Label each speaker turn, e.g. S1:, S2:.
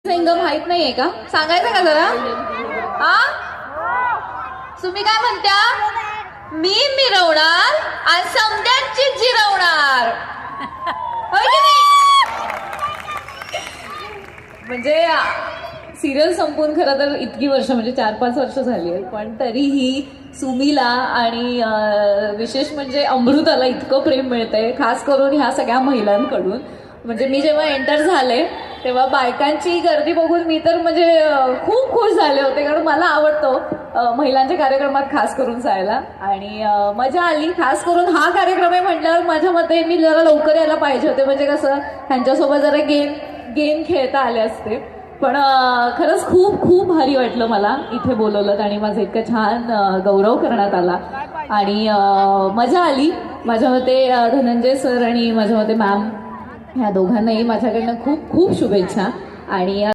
S1: सिंग माहित नाहीये का? सांगायचं का जरा? हा, तुम्ही काय म्हणत्या? मी मिरवणार आणि समद्यांची जिरवणार, होय की नाही? म्हणजे सिरियल संपून खरं तर इतकी वर्ष म्हणजे 4-5 वर्ष झाली आहेत, पण तरीही सुमीला आणि विशेष म्हणजे अमृताला इतकं प्रेम मिळतंय, खास करून ह्या सगळ्या महिलांकडून. म्हणजे मी जेव्हा एंटर झाले तेव्हा बायकांची गर्दी बघून मी तर म्हणजे खूप खुश झाले होते, कारण मला आवडतो महिलांच्या कार्यक्रमात खास करून जायला आणि मजा आली. खास करून हा कार्यक्रम आहे म्हटल्यावर माझ्या मते मी जरा लवकर यायला पाहिजे होते, म्हणजे कसं त्यांच्यासोबत जरा गेम खेळता आले असते. पण खरंच खूप खूप भारी वाटलं मला इथे बोलवलं आणि माझं इतकं छान गौरव करण्यात आला आणि मजा आली. माझ्या मते धनंजय सर आणि माझ्या मते मॅम ह्या दोघांनाही माझ्याकडनं खूप खूप शुभेच्छा. आणि